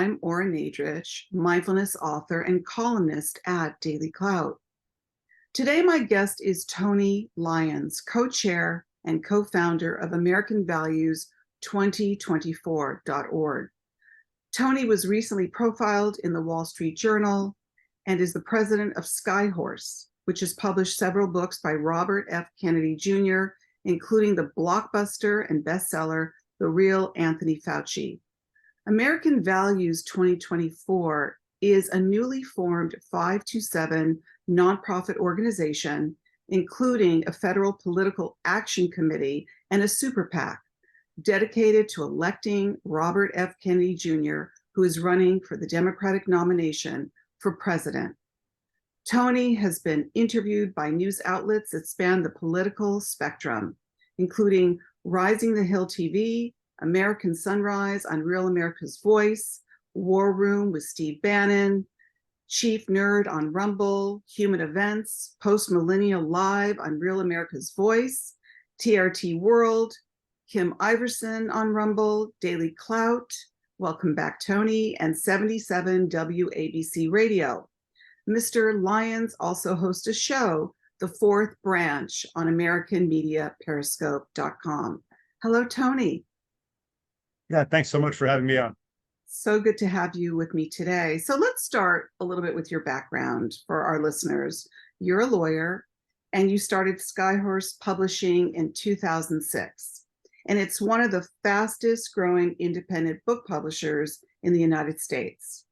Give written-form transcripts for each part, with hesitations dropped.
I'm Ora Nadrich, mindfulness author and columnist at Daily Clout. Today, my guest is Tony Lyons, co-chair and co-founder of American Values 2024.org. Tony was recently profiled in the Wall Street Journal and is the president of Skyhorse, which has published several books by Robert F. Kennedy Jr., including the blockbuster and bestseller, The Real Anthony Fauci. American Values 2024 is a newly formed 527 nonprofit organization, including a federal political action committee and a super PAC, dedicated to electing Robert F. Kennedy Jr., who is running for the Democratic nomination for president. Tony has been interviewed by news outlets that span the political spectrum, including Rising the Hill TV, American Sunrise on Real America's Voice, War Room with Steve Bannon, Chief Nerd on Rumble, Human Events, Post Millennial Live on Real America's Voice, TRT World, Kim Iverson on Rumble, Daily Clout, welcome back Tony, and 77 WABC Radio. Mr. Lyons also hosts a show, The Fourth Branch, on AmericanMediaPeriscope.com. Hello, Tony. Yeah, thanks so much for having me on. So good to have you with me today. So let's start a little bit with your background for our listeners. You're a lawyer, and you started Skyhorse Publishing in 2006. And it's one of the fastest growing independent book publishers in the United States.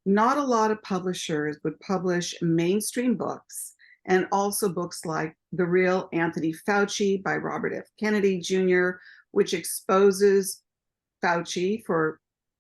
Not a lot of publishers would publish mainstream books, and also books like The Real Anthony Fauci by Robert F. Kennedy Jr., which exposes Fauci for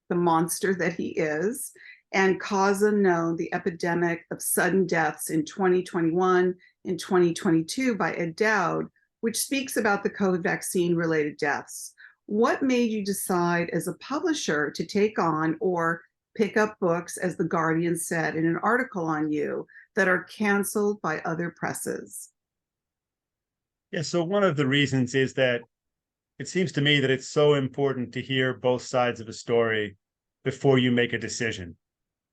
the monster that he is, and Cause Unknown, the epidemic of sudden deaths in 2021 and 2022 by Ed Dowd, which speaks about the COVID vaccine-related deaths. What made you decide as a publisher to take on or pick up books, as The Guardian said in an article on you, that are canceled by other presses? Yeah, so one of the reasons is that it seems to me that it's so important to hear both sides of a story before you make a decision.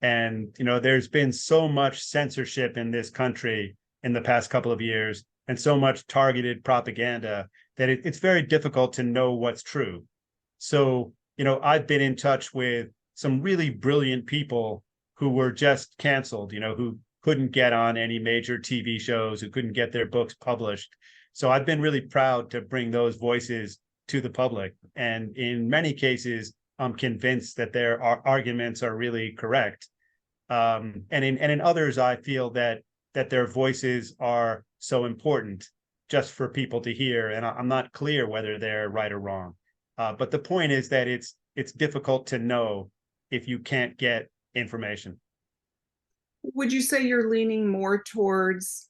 And, there's been so much censorship in this country in the past couple of years and so much targeted propaganda that it's very difficult to know what's true. So, I've been in touch with some really brilliant people who were just canceled, who couldn't get on any major TV shows, who couldn't get their books published. So I've been really proud to bring those voices to the public. And in many cases, I'm convinced that their arguments are really correct. And in others, I feel that their voices are so important just for people to hear. And I'm not clear whether they're right or wrong. But the point is that it's difficult to know if you can't get information. Would you say you're leaning more towards,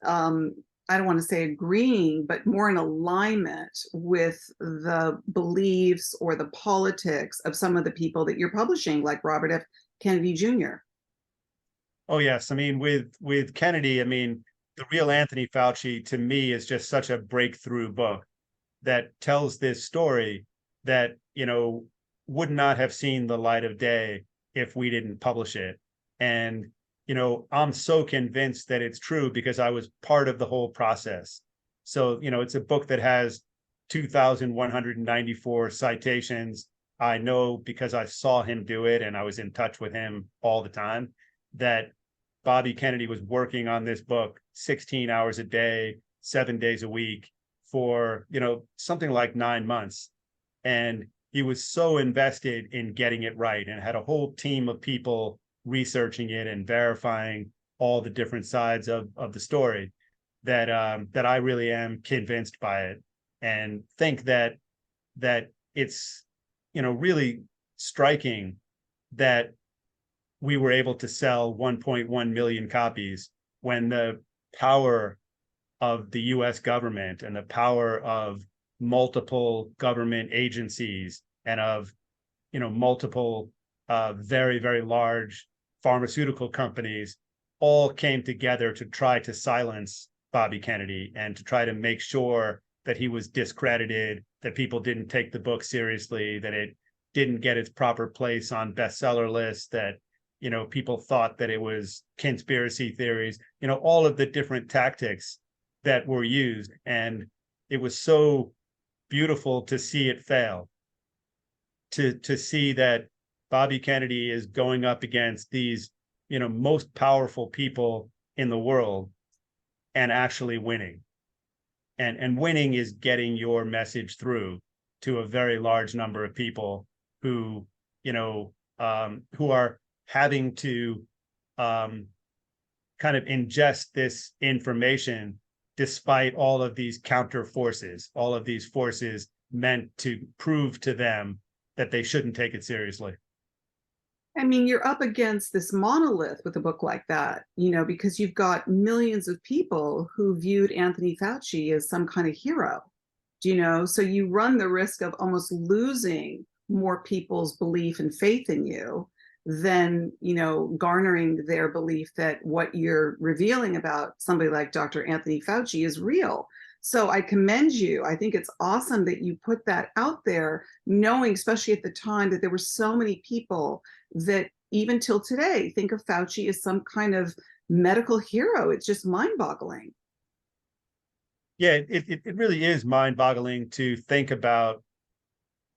I don't want to say agreeing, but more in alignment with the beliefs or the politics of some of the people that you're publishing, like Robert F. Kennedy Jr.? Oh, yes. With Kennedy, The Real Anthony Fauci, to me, is just such a breakthrough book that tells this story that, would not have seen the light of day if we didn't publish it. And I'm so convinced that it's true because I was part of the whole process. So, it's a book that has 2,194 citations. I know because I saw him do it and I was in touch with him all the time, that Bobby Kennedy was working on this book 16 hours a day, 7 days a week for, something like 9 months. And he was so invested in getting it right and had a whole team of people researching it and verifying all the different sides of the story that I really am convinced by it, and think that it's really striking that we were able to sell 1.1 million copies when the power of the US government and the power of multiple government agencies and of multiple very, very large pharmaceutical companies all came together to try to silence Bobby Kennedy and to try to make sure that he was discredited, that people didn't take the book seriously, that it didn't get its proper place on bestseller lists, that, people thought that it was conspiracy theories, all of the different tactics that were used. And it was so beautiful to see it fail, to see that Bobby Kennedy is going up against these, most powerful people in the world and actually winning. And winning is getting your message through to a very large number of people who, who are having to kind of ingest this information despite all of these counter forces, all of these forces meant to prove to them that they shouldn't take it seriously. I mean, you're up against this monolith with a book like that, because you've got millions of people who viewed Anthony Fauci as some kind of hero, so you run the risk of almost losing more people's belief and faith in you than, garnering their belief that what you're revealing about somebody like Dr. Anthony Fauci is real. So I commend you. I think it's awesome that you put that out there, knowing, especially at the time, that there were so many people that even till today think of Fauci as some kind of medical hero. It's just mind-boggling. Yeah, it really is mind-boggling to think about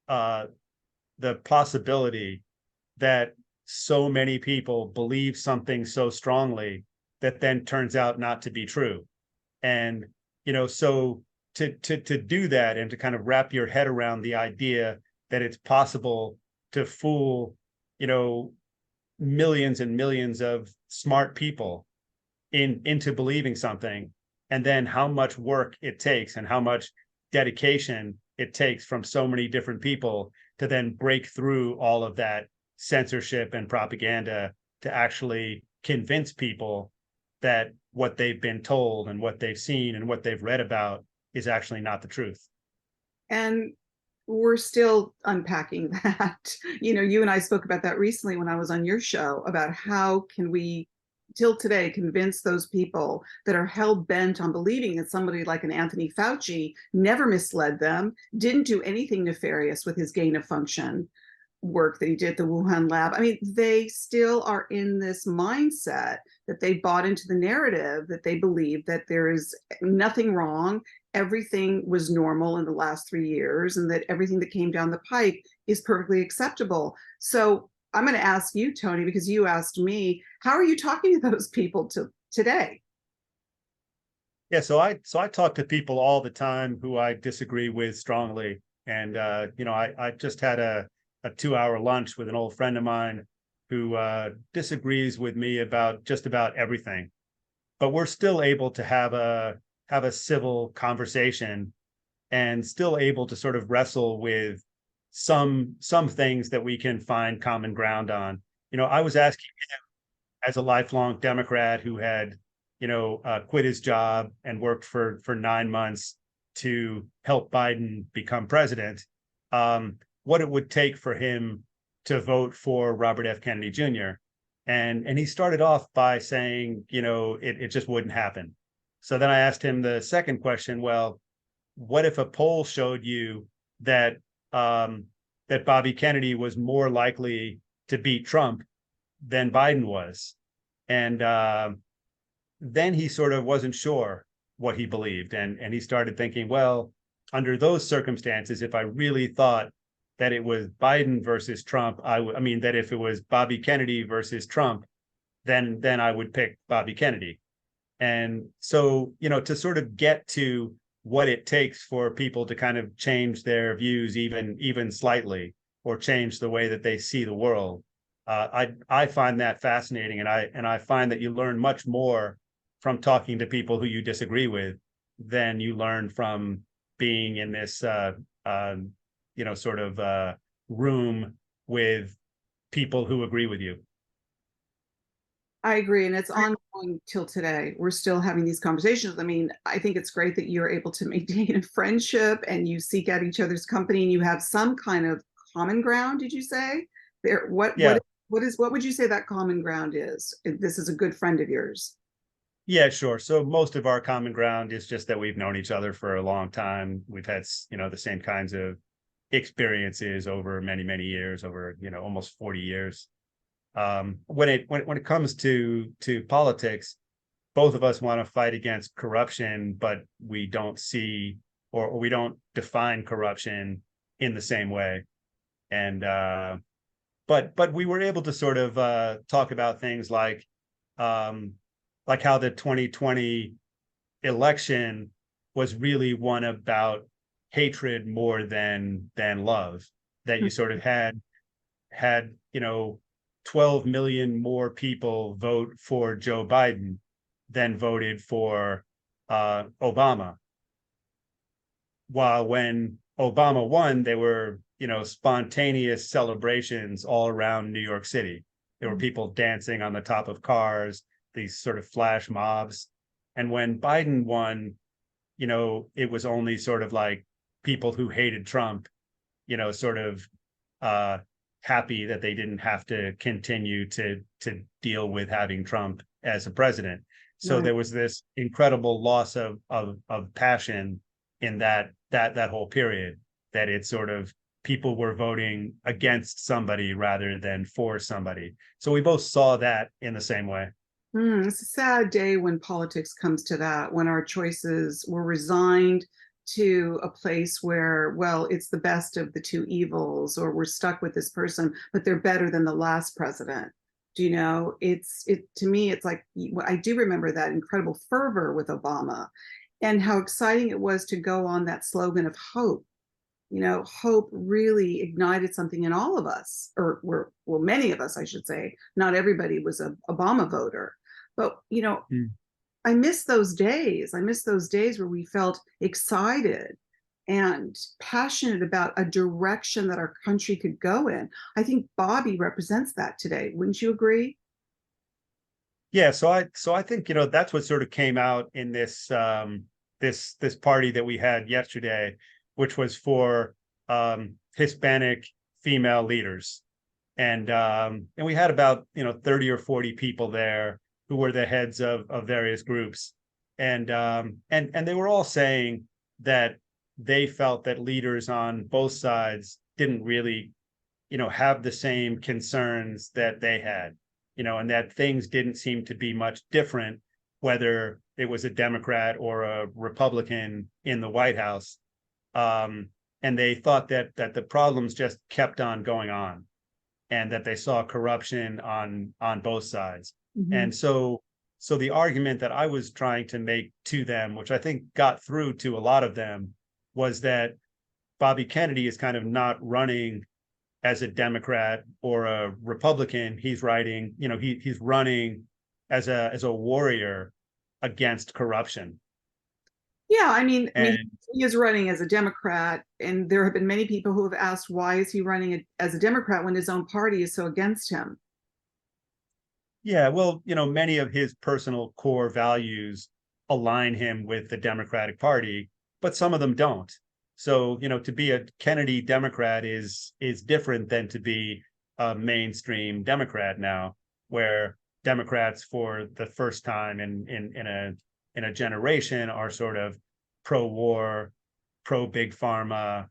the possibility that so many people believe something so strongly that then turns out not to be true. And so to do that and to kind of wrap your head around the idea that it's possible to fool, millions and millions of smart people into believing something, and then how much work it takes and how much dedication it takes from so many different people to then break through all of that censorship and propaganda to actually convince people that what they've been told and what they've seen and what they've read about is actually not the truth. And we're still unpacking that. You and I spoke about that recently when I was on your show, about how can we till today convince those people that are hell-bent on believing that somebody like an Anthony Fauci never misled them, didn't do anything nefarious with his gain of function work that he did at the Wuhan lab. I mean, they still are in this mindset that they bought into the narrative, that they believe that there is nothing wrong, everything was normal in the last 3 years, and that everything that came down the pike is perfectly acceptable. So I'm going to ask you, Tony, because you asked me, how are you talking to those people today? Yeah, so I talk to people all the time who I disagree with strongly. And I just had a 2-hour lunch with an old friend of mine who disagrees with me about just about everything, but we're still able to have a civil conversation and still able to sort of wrestle with some things that we can find common ground on. I was asking him, as a lifelong Democrat who had quit his job and worked for 9 months to help Biden become president, what it would take for him to vote for Robert F. Kennedy Jr. And he started off by saying, it just wouldn't happen. So then I asked him the second question, well, what if a poll showed you that that Bobby Kennedy was more likely to beat Trump than Biden was? And then he sort of wasn't sure what he believed. And he started thinking, well, under those circumstances, if I really thought that it was Biden versus Trump, I mean, that if it was Bobby Kennedy versus Trump, then I would pick Bobby Kennedy. And so, to sort of get to what it takes for people to kind of change their views, even slightly, or change the way that they see the world, I find that fascinating, and I find that you learn much more from talking to people who you disagree with than you learn from being in this sort of room with people who agree with you. I agree. And it's ongoing till today. We're still having these conversations. I mean, I think it's great that you're able to maintain a friendship and you seek out each other's company and you have some kind of common ground. Did you say there? What would you say that common ground is? If this is a good friend of yours. Yeah, sure. So most of our common ground is just that we've known each other for a long time. We've had, the same kinds of experiences over many, many years, over, almost 40 years. When it comes to politics, both of us want to fight against corruption, but we don't see, or we don't define corruption in the same way. And but we were able to sort of talk about things like how the 2020 election was really one about hatred more than love. That you sort of had 12 million more people vote for Joe Biden than voted for Obama. While when Obama won, there were, spontaneous celebrations all around New York City. There were people dancing on the top of cars, these sort of flash mobs. And when Biden won, it was only sort of like people who hated Trump, sort of happy that they didn't have to continue to deal with having Trump as a president. So there was this incredible loss of passion in that whole period, that it's sort of people were voting against somebody rather than for somebody. So we both saw that in the same way. It's a sad day when politics comes to that, when our choices were resigned to a place where, well, it's the best of the two evils, or we're stuck with this person, but they're better than the last president. To me, it's like, I do remember that incredible fervor with Obama and how exciting it was to go on that slogan of hope. Hope really ignited something in all of us, or many of us, I should say. Not everybody was a Obama voter, but I miss those days. I miss those days where we felt excited and passionate about a direction that our country could go in. I think Bobby represents that today. Wouldn't you agree? Yeah, so I think that's what sort of came out in this this party that we had yesterday, which was for Hispanic female leaders, and we had about 30 or 40 people there who were the heads of various groups, and they were all saying that they felt that leaders on both sides didn't really have the same concerns that they had, and that things didn't seem to be much different whether it was a Democrat or a Republican in the White House. And they thought that the problems just kept on going on, and that they saw corruption on both sides. Mm-hmm. And so the argument that I was trying to make to them, which I think got through to a lot of them, was that Bobby Kennedy is kind of not running as a Democrat or a Republican. He's he's running as a warrior against corruption. Yeah, I mean, he is running as a Democrat, and there have been many people who have asked, why is he running as a Democrat when his own party is so against him? Yeah, well, many of his personal core values align him with the Democratic Party, but some of them don't. So, to be a Kennedy Democrat is different than to be a mainstream Democrat now, where Democrats for the first time in a generation are sort of pro-war, pro-big pharma,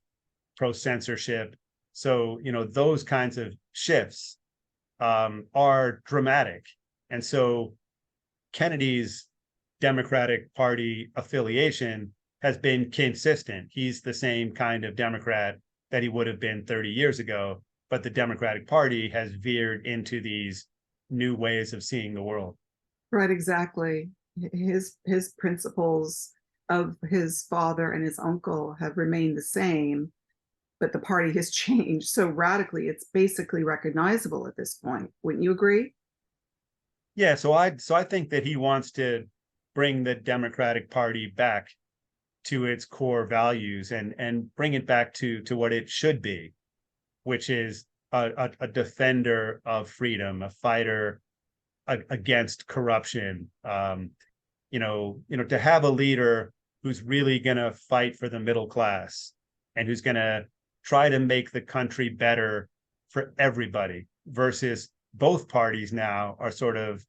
pro-censorship. So, those kinds of shifts are dramatic. And so Kennedy's Democratic Party affiliation has been consistent. He's the same kind of Democrat that he would have been 30 years ago, but the Democratic Party has veered into these new ways of seeing the world. Right, exactly. His principles of his father and his uncle have remained the same, but the party has changed so radically, it's basically recognizable at this point. Wouldn't you agree? Yeah, so I think that he wants to bring the Democratic Party back to its core values and bring it back to what it should be, which is a defender of freedom, a fighter against corruption. To have a leader who's really going to fight for the middle class and who's going to try to make the country better for everybody, versus both parties now are sort of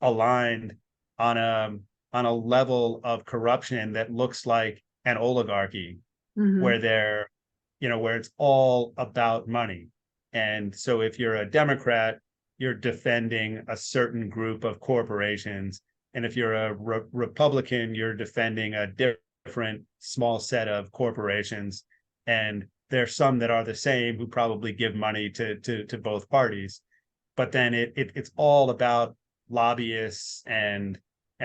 aligned on a level of corruption that looks like an oligarchy, mm-hmm. where they're where it's all about money. And so if you're a Democrat, you're defending a certain group of corporations. And if you're a Republican, you're defending a different small set of corporations. And there's some that are the same who probably give money to both parties. But then it's all about lobbyists and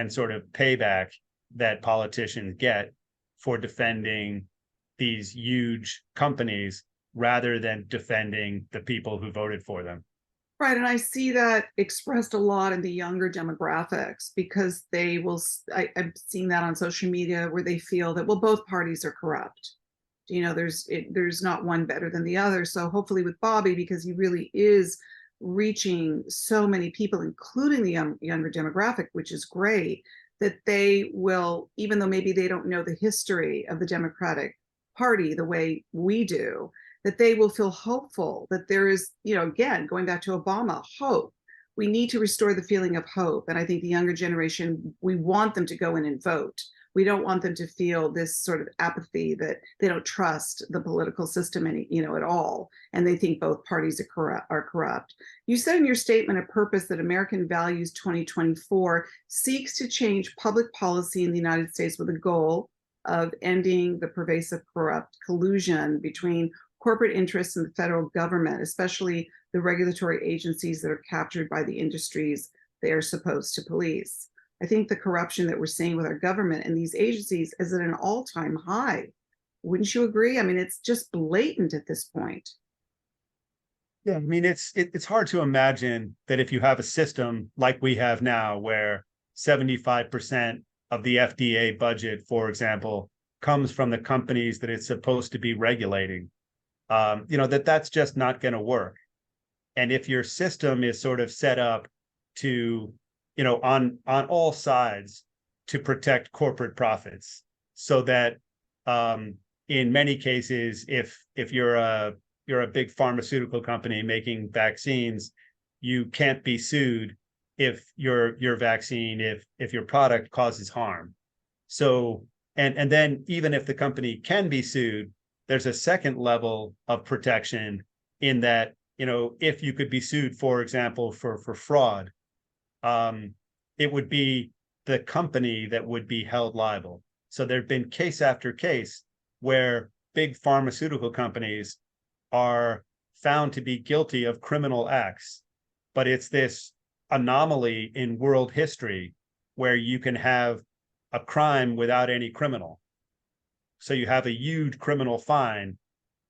sort of payback that politicians get for defending these huge companies rather than defending the people who voted for them. Right. And I see that expressed a lot in the younger demographics because they will, I've seen that on social media where they feel that, well, both parties are corrupt. There's not one better than the other. So hopefully with Bobby, because he really is reaching so many people, including the younger demographic, which is great, that they will, even though maybe they don't know the history of the Democratic Party the way we do, that they will feel hopeful that there is, again, going back to Obama, hope. We need to restore the feeling of hope. And I think the younger generation, we want them to go in and vote. We don't want them to feel this sort of apathy that they don't trust the political system at all. And they think both parties are corrupt. You said in your statement of purpose that American Values 2024 seeks to change public policy in the United States with a goal of ending the pervasive corrupt collusion between corporate interests in the federal government, especially the regulatory agencies that are captured by the industries they are supposed to police. I think the corruption that we're seeing with our government and these agencies is at an all-time high. Wouldn't you agree? I mean, it's just blatant at this point. Yeah, I mean, it's hard to imagine that if you have a system like we have now, where 75% of the FDA budget, for example, comes from the companies that it's supposed to be regulating, that's just not going to work. And if your system is sort of set up to, on all sides to protect corporate profits, so that in many cases, if you're a big pharmaceutical company making vaccines, you can't be sued if your vaccine, if your product causes harm. So, and then even if the company can be sued, there's a second level of protection in that, if you could be sued, for example, for fraud, it would be the company that would be held liable. So there've been case after case where big pharmaceutical companies are found to be guilty of criminal acts, but it's this anomaly in world history where you can have a crime without any criminal. So you have a huge criminal fine,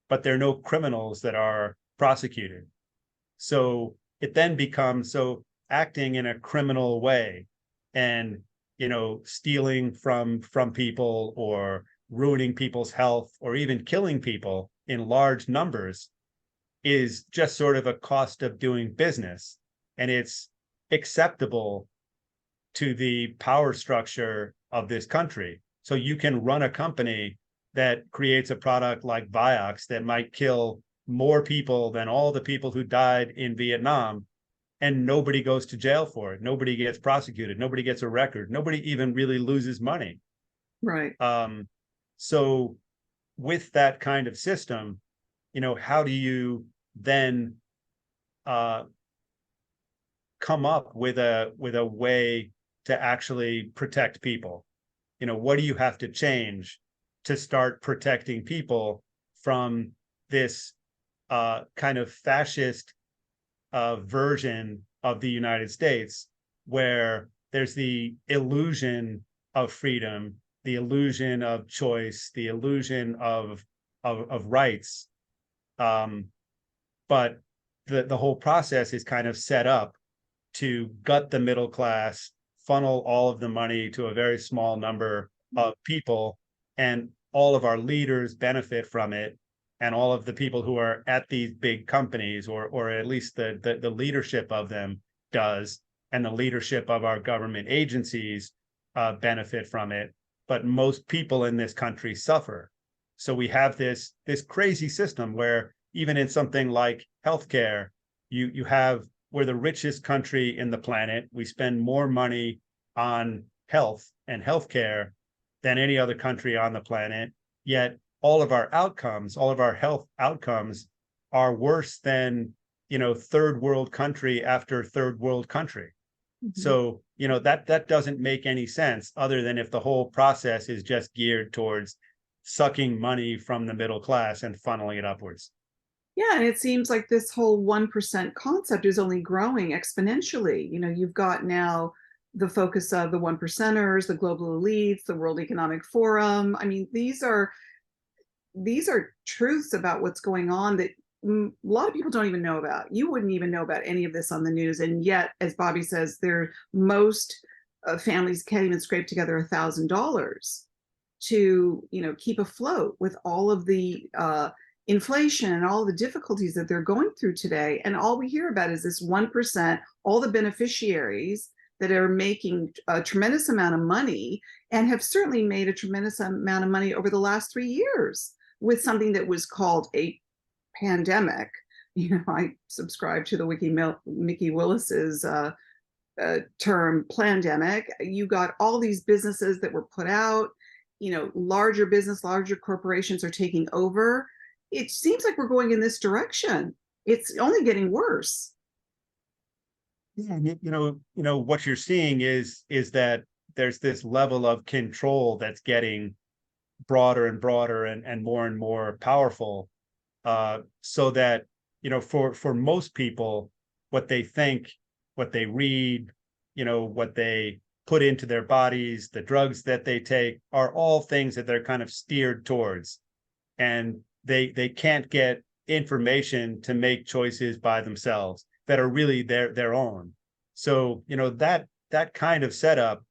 but there are no criminals that are prosecuted. So it then becomes, so acting in a criminal way and, stealing from people or ruining people's health or even killing people in large numbers is just sort of a cost of doing business. And it's acceptable to the power structure of this country. So you can run a company that creates a product like Vioxx that might kill more people than all the people who died in Vietnam, and nobody goes to jail for it. Nobody gets prosecuted. Nobody gets a record. Nobody even really loses money. Right. So with that kind of system, how do you then come up with a way to actually protect people? What do you have to change to start protecting people from this kind of fascist version of the United States, where there's the illusion of freedom, the illusion of choice, the illusion of rights, but the whole process is kind of set up to gut the middle class, funnel all of the money to a very small number of people, and all of our leaders benefit from it, and all of the people who are at these big companies, or at least the leadership of them does, and the leadership of our government agencies benefit from it. But most people in this country suffer. So we have this crazy system where even in something like healthcare, we're the richest country in the planet. We spend more money on health and healthcare than any other country on the planet. Yet all of our outcomes, all of our health outcomes are worse than, third world country after third world country. So, that doesn't make any sense other than if the whole process is just geared towards sucking money from the middle class and funneling it upwards. Yeah, and it seems like this whole 1% concept is only growing exponentially. You've got now the focus of the one percenters, the global elites, the World Economic Forum. I mean, these are truths about what's going on that a lot of people don't even know about. You wouldn't even know about any of this on the news, and yet, as Bobby says, most families can't even scrape together $1,000 to keep afloat with all of the inflation and all the difficulties that they're going through today. And all we hear about is this 1%, all the beneficiaries that are making a tremendous amount of money and have certainly made a tremendous amount of money over the last 3 years with something that was called a pandemic. I subscribe to the Mickey Willis's term plandemic. You got all these businesses that were put out, larger corporations are taking over. It seems like we're going in this direction. It's only getting worse. Yeah, what you're seeing is that there's this level of control that's getting broader and broader and more powerful, so that for most people, what they think, what they read, what they put into their bodies, the drugs that they take, are all things that they're kind of steered towards, and they can't get information to make choices by themselves that are really their own. So that kind of setup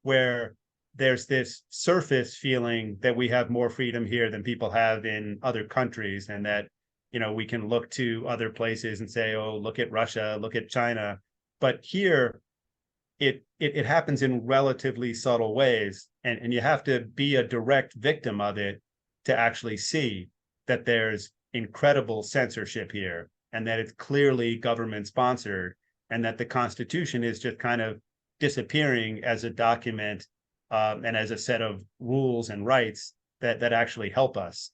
where there's this surface feeling that we have more freedom here than people have in other countries, and that we can look to other places and say, oh, look at Russia, look at China. But here it happens in relatively subtle ways, and you have to be a direct victim of it to actually see that there's incredible censorship here, and that it's clearly government sponsored, and that the Constitution is just kind of disappearing as a document, and as a set of rules and rights that actually help us.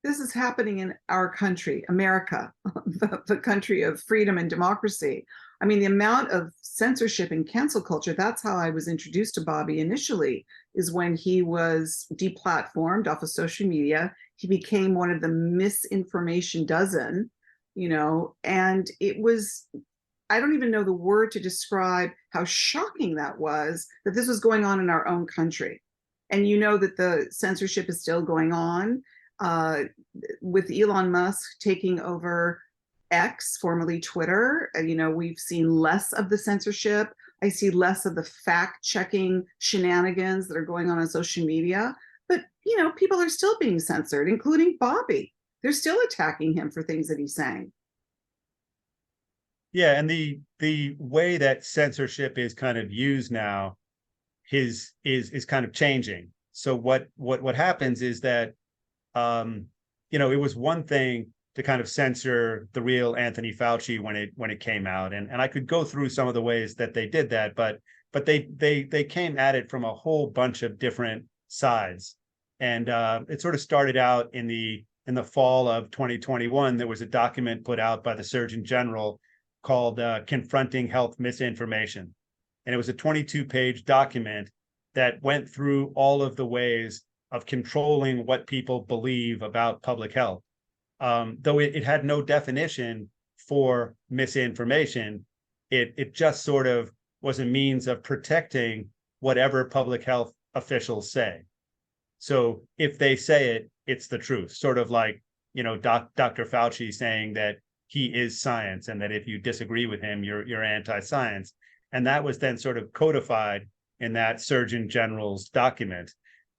This is happening in our country, America, the country of freedom and democracy. I mean, the amount of censorship and cancel culture, that's how I was introduced to Bobby initially, is when he was deplatformed off of social media. He became one of the misinformation dozen, and it was, I don't even know the word to describe how shocking that was, that this was going on in our own country. And that the censorship is still going on. With Elon Musk taking over X, formerly Twitter, we've seen less of the censorship. I see less of the fact-checking shenanigans that are going on social media. But, people are still being censored, including Bobby. They're still attacking him for things that he's saying. Yeah, and the way that censorship is kind of used now is kind of changing. So what happens is that it was one thing to kind of censor the real Anthony Fauci when it came out, and I could go through some of the ways that they did that, but they came at it from a whole bunch of different sides, and it sort of started out in the fall of 2021. There was a document put out by the Surgeon General called "Confronting Health Misinformation," and it was a 22-page document that went through all of the ways of controlling what people believe about public health. Though it had no definition for misinformation, it just sort of was a means of protecting whatever public health officials say. So if they say it, it's the truth. Sort of like, Dr. Fauci saying that he is science, and that if you disagree with him, you're anti-science. And that was then sort of codified in that Surgeon General's document.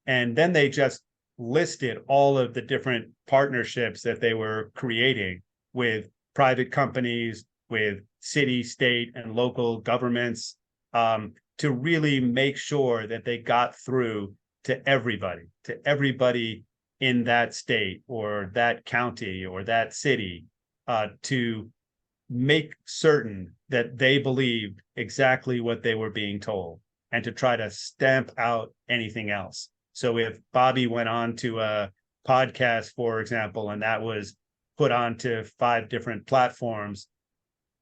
And then they just listed all of the different partnerships that they were creating with private companies, with city, state, and local governments, to really make sure that they got through to everybody in that state or that county or that city, to make certain that they believed exactly what they were being told, and to try to stamp out anything else. So if Bobby went on to a podcast, for example, and that was put onto 5 different platforms,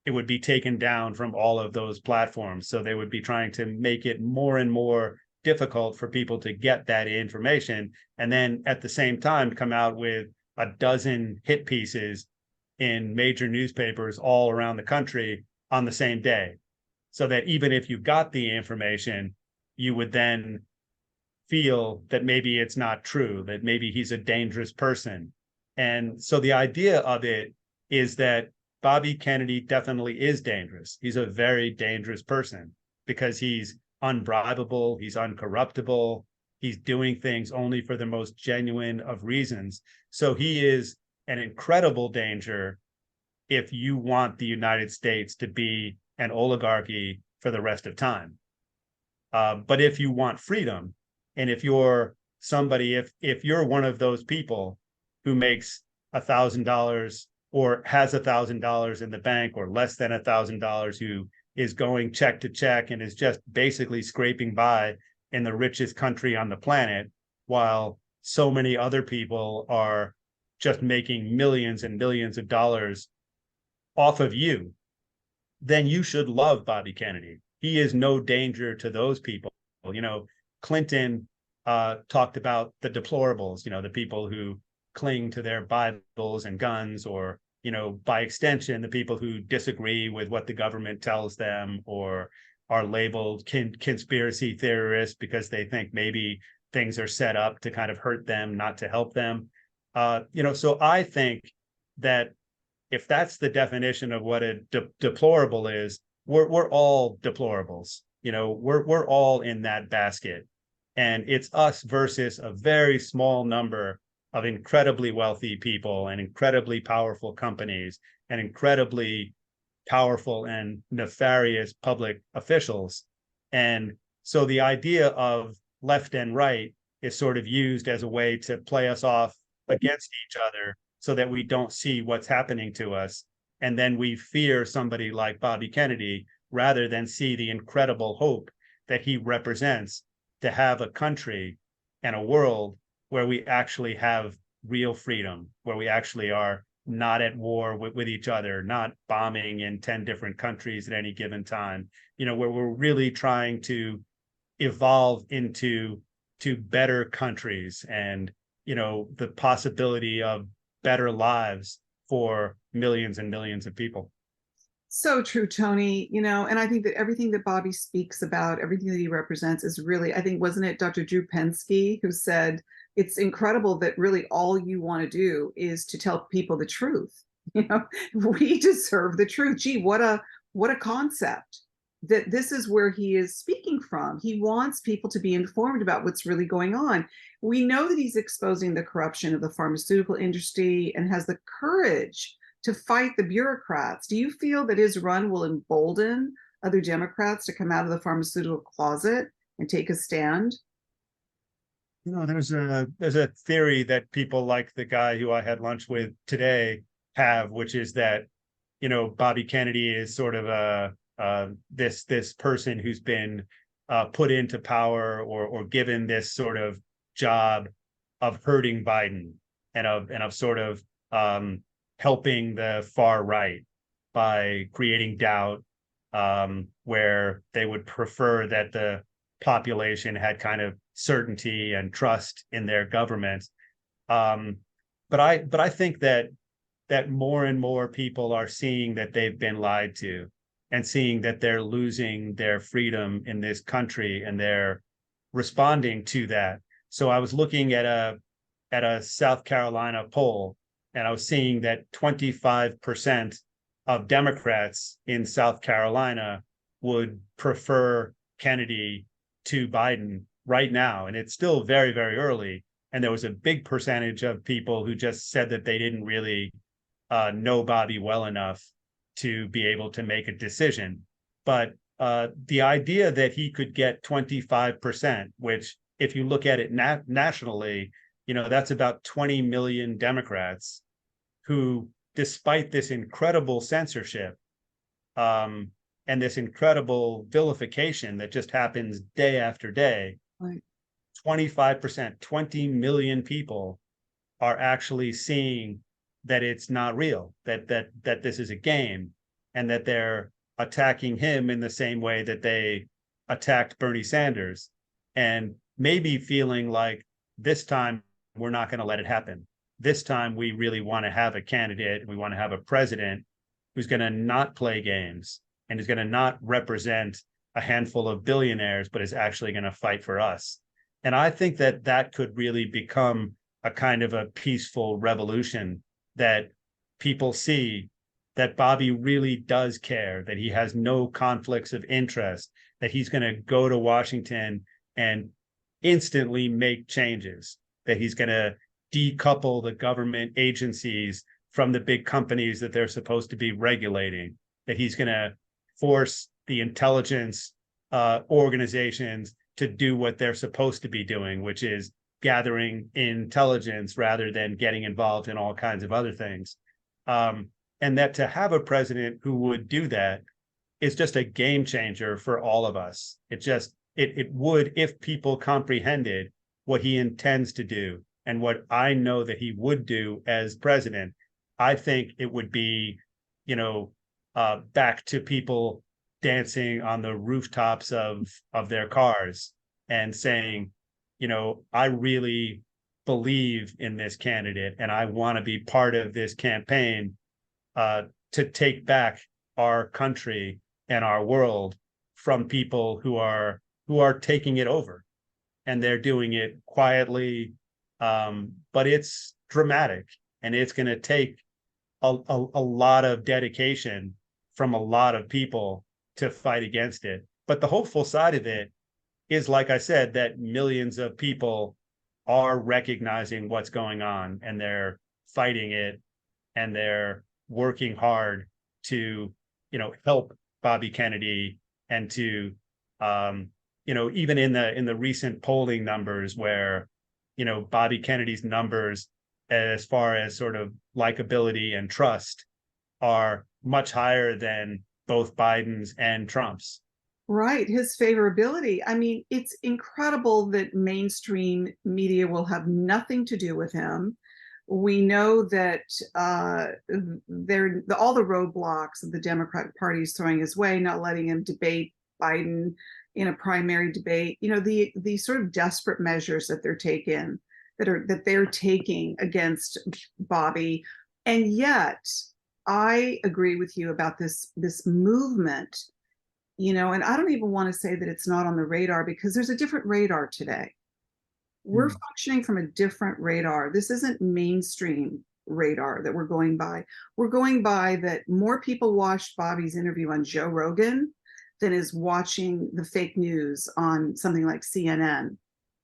it would be taken down from all of those platforms. So they would be trying to make it more and more difficult for people to get that information. And then at the same time, come out with a dozen hit pieces in major newspapers all around the country on the same day. So that even if you got the information, you would then feel that maybe it's not true, that maybe he's a dangerous person. And so the idea of it is that Bobby Kennedy definitely is dangerous. He's a very dangerous person because he's unbribable, he's uncorruptible, he's doing things only for the most genuine of reasons. So he is an incredible danger if you want the United States to be an oligarchy for the rest of time. But if you want freedom, and if you're somebody, if you're one of those people who makes $1,000 or has $1,000 in the bank or less than $1,000, who is going check to check and is just basically scraping by in the richest country on the planet, while so many other people are just making millions and millions of dollars off of you, then you should love Bobby Kennedy. He is no danger to those people. You know, Clinton talked about the deplorables, you know, the people who cling to their Bibles and guns, or, you know, by extension, the people who disagree with what the government tells them, or are labeled conspiracy theorists because they think maybe things are set up to kind of hurt them, not to help them. You know, so I think that if that's the definition of what a deplorable is, we're all deplorables. You know, we're all in that basket, and it's us versus a very small number of incredibly wealthy people and incredibly powerful companies and incredibly powerful and nefarious public officials. And so the idea of left and right is sort of used as a way to play us off against each other so that we don't see what's happening to us. And then we fear somebody like Bobby Kennedy rather than see the incredible hope that he represents to have a country and a world where we actually have real freedom, where we actually are not at war with each other, not bombing in 10 different countries at any given time, you know, where we're really trying to evolve into better countries and, you know, the possibility of better lives for millions and millions of people. So true, Tony. You know, and I think that everything that Bobby speaks about, everything that he represents is really, I think, wasn't it Dr. Drew Pensky who said, it's incredible that really all you want to do is to tell people the truth. You know, we deserve the truth. Gee, what a concept that this is where he is speaking from. He wants people to be informed about what's really going on. We know that he's exposing the corruption of the pharmaceutical industry and has the courage to fight the bureaucrats. Do you feel that his run will embolden other Democrats to come out of the pharmaceutical closet and take a stand? You know, there's a theory that people like the guy who I had lunch with today have, which is that, you know, Bobby Kennedy is sort of this person who's been put into power or given this sort of job of hurting Biden and of sort of helping the far right by creating doubt, where they would prefer that the population had kind of certainty and trust in their government. But I think that more and more people are seeing that they've been lied to, and seeing that they're losing their freedom in this country, and they're responding to that. So I was looking at a South Carolina poll, and I was seeing that 25% of Democrats in South Carolina would prefer Kennedy to Biden right now. And it's still very, very early. And there was a big percentage of people who just said that they didn't really know Bobby well enough to be able to make a decision. But the idea that he could get 25%, which if you look at it nationally, you know, that's about 20 million Democrats who, despite this incredible censorship and this incredible vilification that just happens day after day, right, 25%, 20 million people are actually seeing that it's not real, that this is a game, and that they're attacking him in the same way that they attacked Bernie Sanders, and maybe feeling like this time we're not going to let it happen. This time we really want to have a candidate, we want to have a president who's going to not play games and is going to not represent a handful of billionaires, but is actually going to fight for us. And I think that that could really become a kind of a peaceful revolution, that people see that Bobby really does care, that he has no conflicts of interest, that he's going to go to Washington and instantly make changes, that he's going to decouple the government agencies from the big companies that they're supposed to be regulating, that he's going to force the intelligence organizations to do what they're supposed to be doing, which is gathering intelligence rather than getting involved in all kinds of other things. And that to have a president who would do that is just a game changer for all of us. It would, if people comprehended what he intends to do and what I know that he would do as president, I think it would be, back to people dancing on the rooftops of their cars and saying, I really believe in this candidate and I want to be part of this campaign to take back our country and our world from people who are taking it over. And they're doing it quietly, but it's dramatic, and it's going to take a lot of dedication from a lot of people to fight against it. But the hopeful side of it is, like I said, that millions of people are recognizing what's going on, and they're fighting it, and they're working hard to, help Bobby Kennedy, and to, even in the recent polling numbers where, Bobby Kennedy's numbers as far as sort of likability and trust are much higher than both Biden's and Trump's. Right. His favorability. I mean, it's incredible that mainstream media will have nothing to do with him. We know that all the roadblocks of the Democratic Party is throwing his way, not letting him debate Biden in a primary debate. The sort of desperate measures that they're taking against Bobby. And yet, I agree with you about this movement. And I don't even want to say that it's not on the radar, because there's a different radar today. We're functioning from a different radar. This isn't mainstream radar that we're going by. We're going by that more people watched Bobby's interview on Joe Rogan than is watching the fake news on something like CNN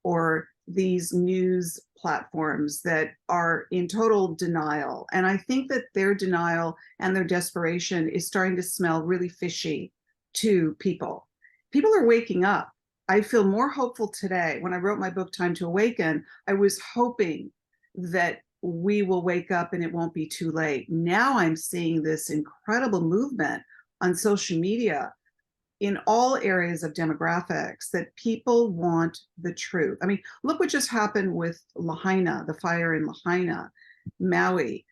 or these news platforms that are in total denial. And I think that their denial and their desperation is starting to smell really fishy to people. People are waking up. I feel more hopeful today. When I wrote my book, Time to Awaken, I was hoping that we will wake up and it won't be too late. Now I'm seeing this incredible movement on social media in all areas of demographics, that people want the truth. I mean, look what just happened with Lahaina, the fire in Lahaina, Maui.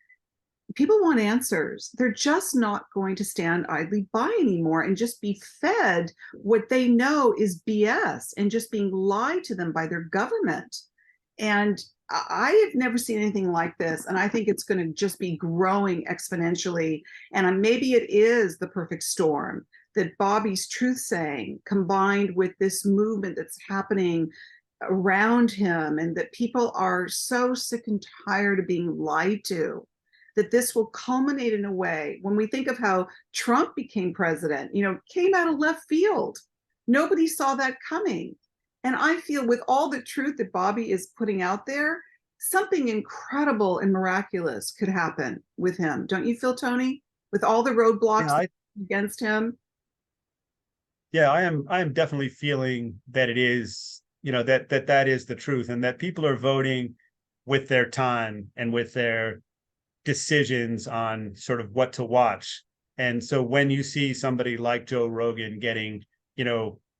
People want answers. They're just not going to stand idly by anymore and just be fed what they know is BS and just being lied to them by their government. And I have never seen anything like this. And I think it's going to just be growing exponentially. And maybe it is the perfect storm, that Bobby's truth saying combined with this movement that's happening around him, and that people are so sick and tired of being lied to, that this will culminate in a way. When we think of how Trump became president, came out of left field. Nobody saw that coming. And I feel with all the truth that Bobby is putting out there, something incredible and miraculous could happen with him. Don't you feel, Tony? With all the roadblocks against him? Yeah, I am definitely feeling that it is, that is the truth, and that people are voting with their time and with their decisions on sort of what to watch. And so when you see somebody like Joe Rogan getting,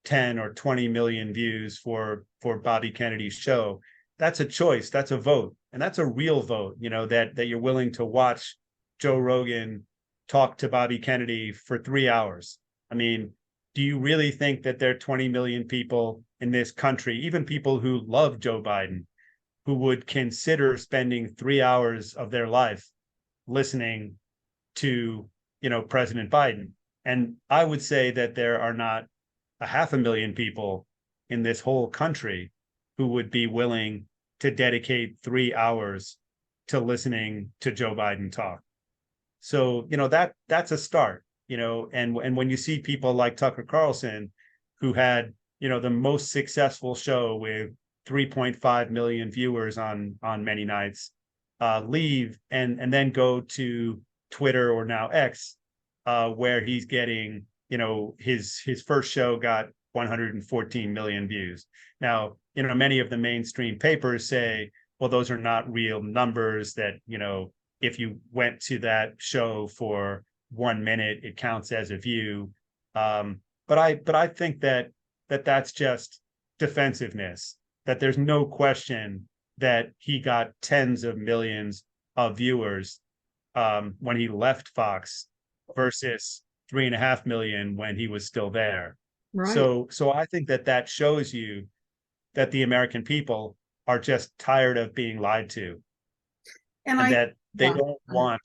10 or 20 million views for Bobby Kennedy's show, that's a choice, that's a vote. And that's a real vote, that you're willing to watch Joe Rogan talk to Bobby Kennedy for 3 hours. I mean, do you really think that there are 20 million people in this country, even people who love Joe Biden, who would consider spending 3 hours of their life listening to, President Biden? And I would say that there are not 500,000 people in this whole country who would be willing to dedicate 3 hours to listening to Joe Biden talk. So, that's a start, and when you see people like Tucker Carlson, who had, the most successful show with 3.5 million viewers on many nights, leave and then go to Twitter, or now X, where he's getting, his first show got 114 million views. Now, many of the mainstream papers say, well, those are not real numbers, that, if you went to that show for 1 minute, it counts as a view. But I think that's just defensiveness, that there's no question that he got tens of millions of viewers when he left Fox versus 3.5 million when he was still there. Right. So I think that shows you that the American people are just tired of being lied to, and that they don't want,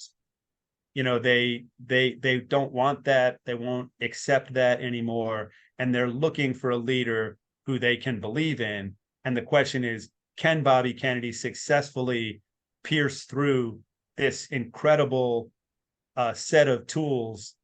they don't want that. They won't accept that anymore. And they're looking for a leader who they can believe in. And the question is, can Bobby Kennedy successfully pierce through this incredible set of tools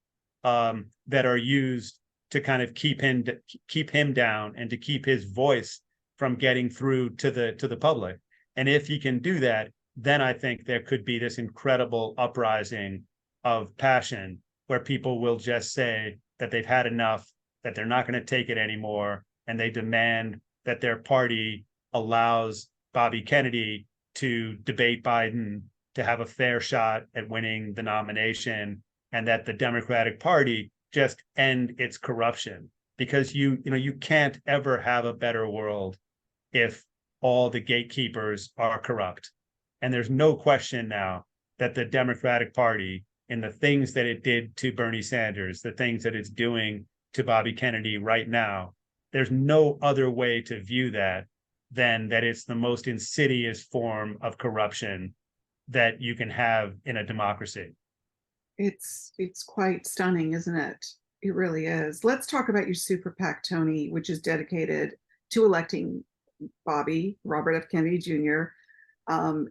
that are used to kind of keep him down, and to keep his voice from getting through to the public? And if he can do that, then I think there could be this incredible uprising of passion, where people will just say that they've had enough, that they're not going to take it anymore, and they demand that their party allows Bobby Kennedy to debate Biden, to have a fair shot at winning the nomination, and that the Democratic Party just end its corruption. Because you can't ever have a better world if all the gatekeepers are corrupt. And there's no question now that the Democratic Party, and the things that it did to Bernie Sanders, the things that it's doing to Bobby Kennedy right now, there's no other way to view that than that it's the most insidious form of corruption that you can have in a democracy. It's quite stunning, isn't it? It really is. Let's talk about your super PAC, Tony, which is dedicated to electing Robert F. Kennedy Jr.,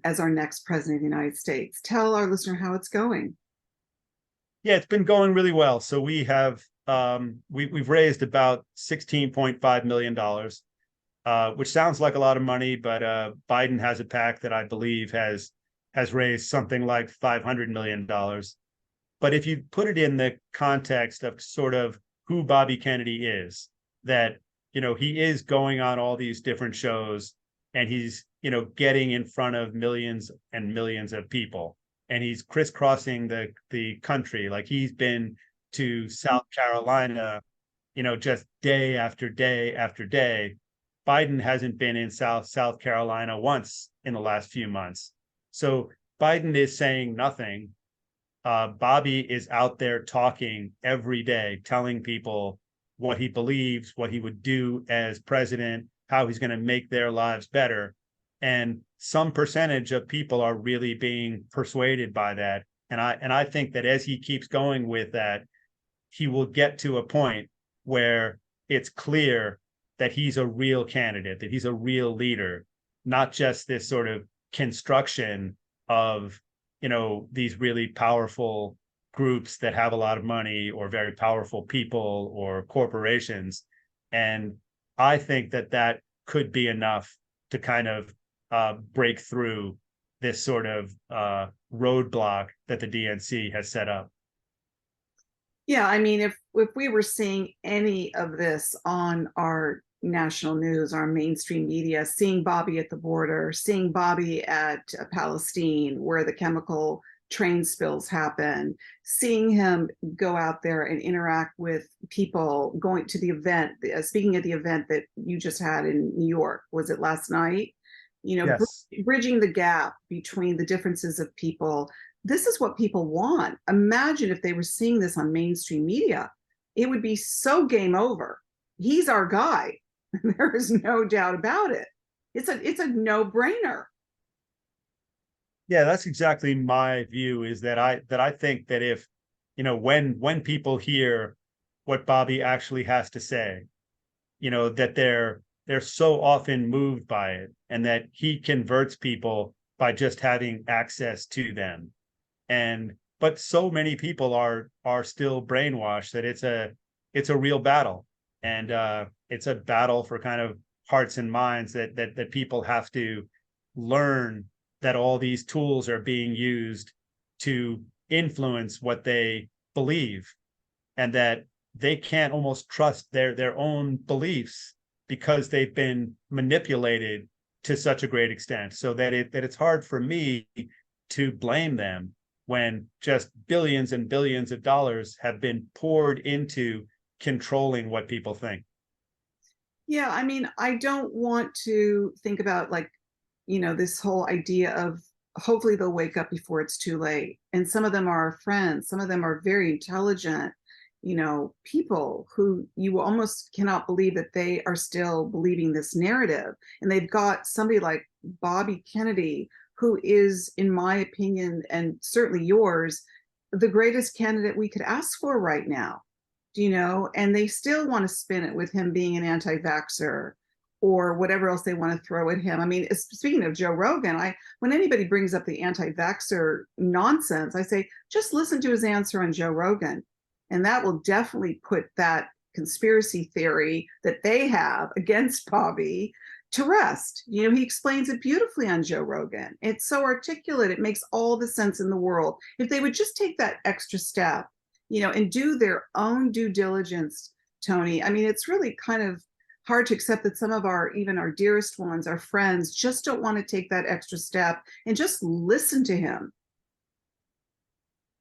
as our next president of the United States. Tell our listener how it's going. Yeah, it's been going really well. So we have we've raised about $16.5 million, which sounds like a lot of money, but Biden has a PAC that I believe has raised something like $500 million. But if you put it in the context of sort of who Bobby Kennedy is, that, he is going on all these different shows, and he's, getting in front of millions and millions of people, and he's crisscrossing the country. Like, he's been to South Carolina, just day after day after day. Biden hasn't been in South Carolina once in the last few months. So Biden is saying nothing. Bobby is out there talking every day, telling people what he believes, what he would do as president, how he's going to make their lives better. And some percentage of people are really being persuaded by that. And I think that as he keeps going with that, he will get to a point where it's clear that he's a real candidate, that he's a real leader, not just this sort of construction of, these really powerful groups that have a lot of money, or very powerful people or corporations. And I think that could be enough to kind of break through this sort of roadblock that the DNC has set up. Yeah, I mean, if we were seeing any of this on our national news, our mainstream media, seeing Bobby at the border, seeing Bobby at Palestine, where the chemical train spills happen, seeing him go out there and interact with people, going to the event, speaking at the event that you just had in New York, was it last night? Yes. bridging the gap between the differences of people. This is what people want. Imagine if they were seeing this on mainstream media. It would be so game over. He's our guy. There is no doubt about it. It's a no-brainer. Yeah, that's exactly my view, is that I think that if, when people hear what Bobby actually has to say, that they're so often moved by it, and that he converts people by just having access to them. But so many people are still brainwashed that it's a real battle. And it's a battle for kind of hearts and minds, that people have to learn that all these tools are being used to influence what they believe, and that they can't almost trust their own beliefs because they've been manipulated to such a great extent, so that it's hard for me to blame them when just billions and billions of dollars have been poured into controlling what people think. Yeah, I mean, I don't want to think about this whole idea of hopefully they'll wake up before it's too late. And some of them are our friends, some of them are very intelligent, people who you almost cannot believe that they are still believing this narrative. And they've got somebody like Bobby Kennedy, who is, in my opinion, and certainly yours, the greatest candidate we could ask for right now. And they still want to spin it with him being an anti-vaxxer or whatever else they want to throw at him. I mean, speaking of Joe Rogan, when anybody brings up the anti-vaxxer nonsense, I say, just listen to his answer on Joe Rogan. And that will definitely put that conspiracy theory that they have against Bobby to rest. He explains it beautifully on Joe Rogan. It's so articulate. It makes all the sense in the world. If they would just take that extra step, and do their own due diligence, Tony. I mean, it's really kind of hard to accept that some of even our dearest ones, our friends, just don't want to take that extra step and just listen to him.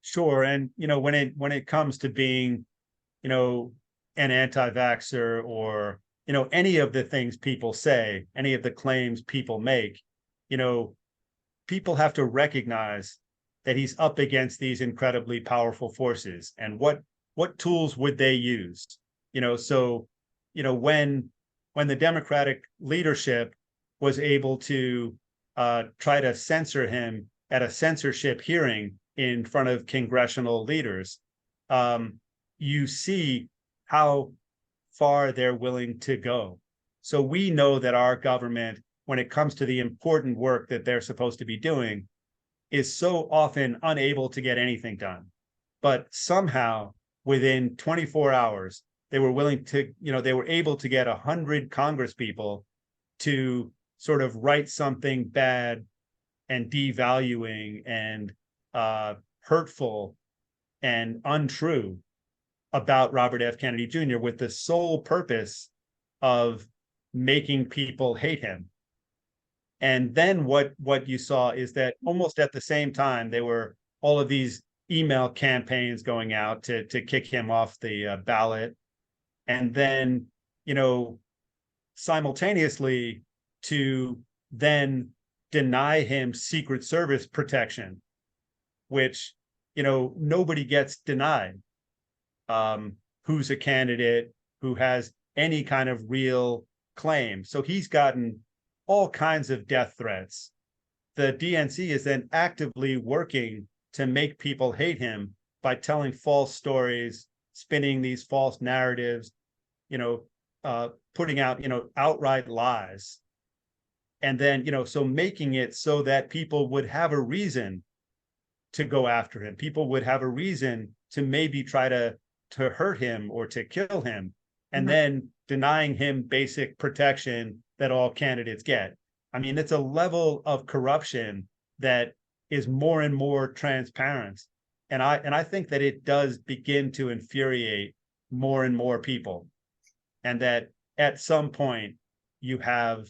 Sure. And, when it comes to being, an anti-vaxxer, or, any of the things people say, any of the claims people make, people have to recognize that he's up against these incredibly powerful forces. And what tools would they use? So, when the Democratic leadership was able to try to censor him at a censorship hearing in front of congressional leaders, you see how far they're willing to go. So we know that our government, when it comes to the important work that they're supposed to be doing, is so often unable to get anything done. But somehow within 24 hours, they were willing to, they were able to get 100 Congress people to sort of write something bad and devaluing and hurtful and untrue about Robert F. Kennedy Jr. with the sole purpose of making people hate him. And then what you saw is that almost at the same time, there were all of these email campaigns going out to kick him off the ballot. And then, simultaneously to then deny him Secret Service protection, which, nobody gets denied, who's a candidate who has any kind of real claim. So he's gotten all kinds of death threats. The DNC is then actively working to make people hate him by telling false stories, spinning these false narratives, putting out, outright lies. And then, so making it so that people would have a reason to go after him. People would have a reason to maybe try to hurt him or to kill him, and then denying him basic protection that all candidates get. I mean, it's a level of corruption that is more and more transparent. And I think that it does begin to infuriate more and more people. And that at some point you have,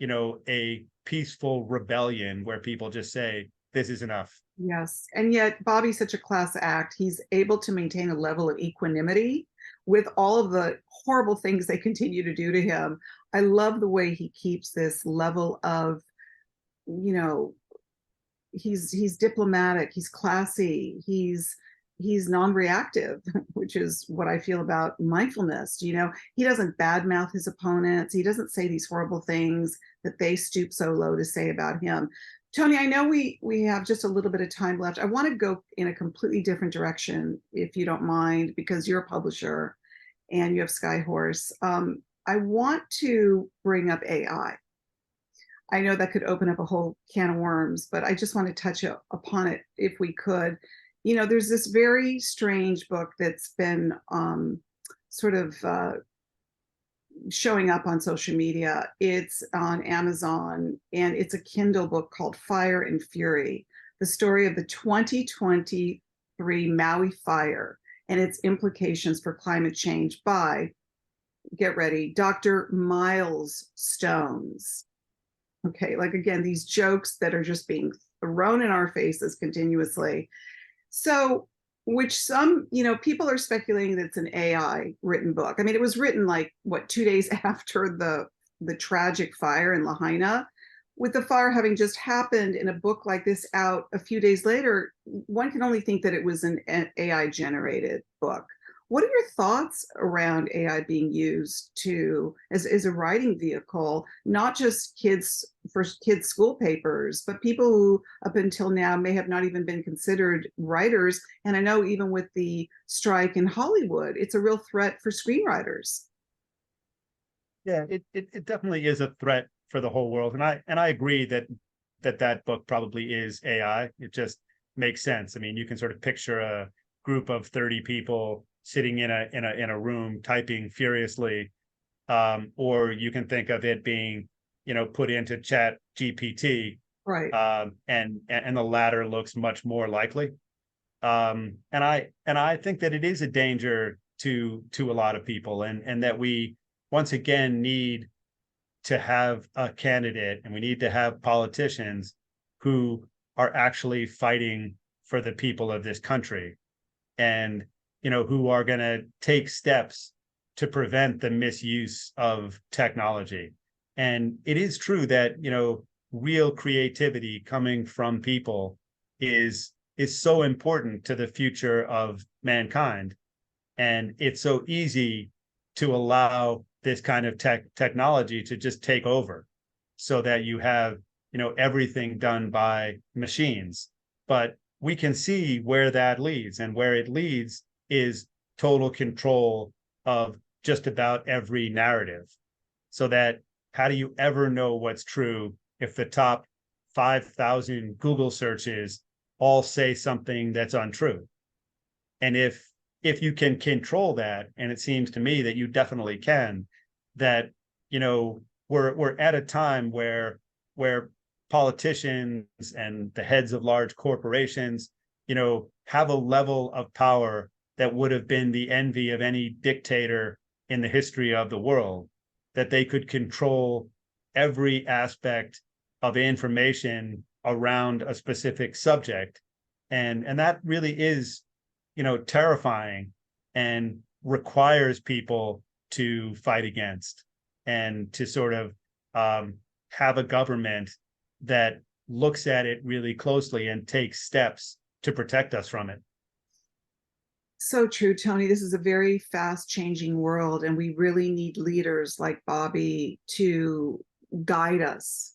a peaceful rebellion where people just say, this is enough. Yes. And yet Bobby's such a class act. He's able to maintain a level of equanimity with all of the horrible things they continue to do to him. I love the way he keeps this level of you know, he's diplomatic, he's classy, he's non-reactive, which is what I feel about mindfulness. You know, he doesn't badmouth his opponents. He doesn't say these horrible things that they stoop so low to say about him. Tony, I know we have just a little bit of time left. I want to go in a completely different direction, if you don't mind, because you're a publisher and you have Skyhorse. I want to bring up AI. I know that could open up a whole can of worms, but I just want to touch upon it if we could. You know, there's this very strange book that's been sort of showing up on social media. It's on Amazon, and it's a Kindle book called Fire and Fury, the story of the 2023 Maui fire and its implications for climate change by, get ready, Dr. Miles Stones. Okay, like again, these jokes that are just being thrown in our faces continuously. So, which some, you know, people are speculating that it's an AI written book. I mean, it was written like, what, 2 days after the tragic fire in Lahaina. With the fire having just happened and a book like this out a few days later, one can only think that it was an AI generated book. What are your thoughts around AI being used as a writing vehicle, not just for kids' school papers, but people who up until now may have not even been considered writers? And I know even with the strike in Hollywood, it's a real threat for screenwriters. Yeah, it definitely is a threat for the whole world, and I agree that book probably is AI. It just makes sense. I mean, you can sort of picture a group of 30 people sitting in a room typing furiously, or you can think of it being, you know, put into Chat GPT, Right. and the latter looks much more likely. And I think that it is a danger to a lot of people, and that we once again need to have a candidate, and we need to have politicians who are actually fighting for the people of this country, and you know, who are going to take steps to prevent the misuse of technology. And it is true that, you know, real creativity coming from people is so important to the future of mankind. And it's so easy to allow this kind of technology to just take over, so that you have, you know, everything done by machines. But we can see where that leads, and where it leads is total control of just about every narrative. So that, how do you ever know what's true if the top 5,000 Google searches all say something that's untrue? And if you can control that, and it seems to me that you definitely can, that, you know, we're at a time where politicians and the heads of large corporations, you know, have a level of power that would have been the envy of any dictator in the history of the world, that they could control every aspect of information around a specific subject. And that really is, you know, terrifying, and requires people to fight against, and to sort of have a government that looks at it really closely and takes steps to protect us from it. So true, Tony. This is a very fast changing world, and we really need leaders like Bobby to guide us,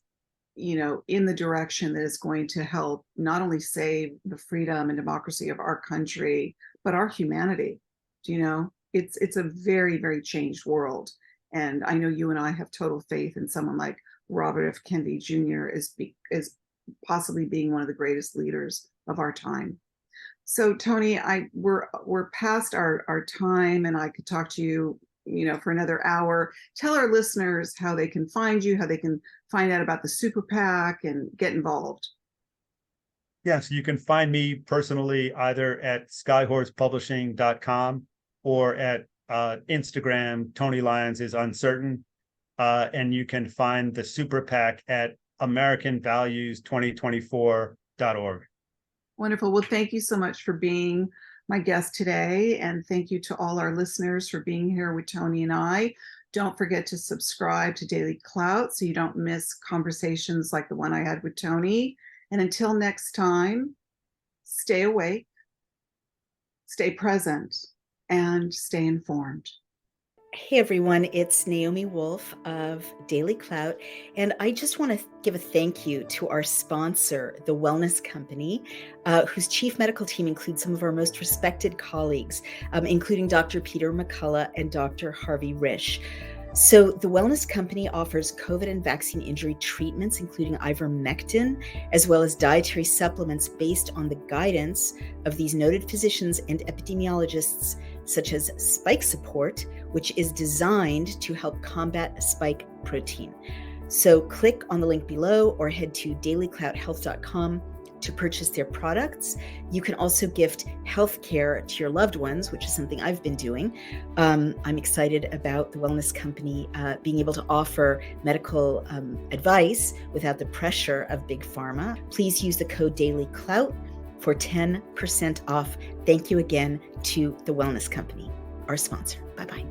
you know, in the direction that is going to help not only save the freedom and democracy of our country, but our humanity. You know, it's a very, very changed world. And I know you and I have total faith in someone like Robert F. Kennedy Jr. as possibly being one of the greatest leaders of our time. So Tony, we're past our time, and I could talk to you, you know, for another hour. Tell our listeners how they can find you, how they can find out about the Super PAC and get involved. Yes, you can find me personally either at skyhorsepublishing.com or at Instagram. Tony Lyons is uncertain. And you can find the Super PAC at AmericanValues2024.org. Wonderful. Well, thank you so much for being my guest today. And thank you to all our listeners for being here with Tony and I. Don't forget to subscribe to Daily Clout so you don't miss conversations like the one I had with Tony. And until next time, stay awake, stay present, and stay informed. Hey everyone, it's Naomi Wolf of Daily Clout, and I just want to give a thank you to our sponsor, The Wellness Company, whose chief medical team includes some of our most respected colleagues, including Dr. Peter McCullough and Dr. Harvey Risch. So The Wellness Company offers COVID and vaccine injury treatments, including ivermectin, as well as dietary supplements based on the guidance of these noted physicians and epidemiologists, such as Spike Support, which is designed to help combat spike protein. So click on the link below or head to dailyclouthealth.com to purchase their products. You can also gift healthcare to your loved ones, which is something I've been doing. I'm excited about the Wellness Company being able to offer medical advice without the pressure of big pharma. Please use the code DailyClout for 10% off. Thank you again to the Wellness Company, our sponsor. Bye-bye.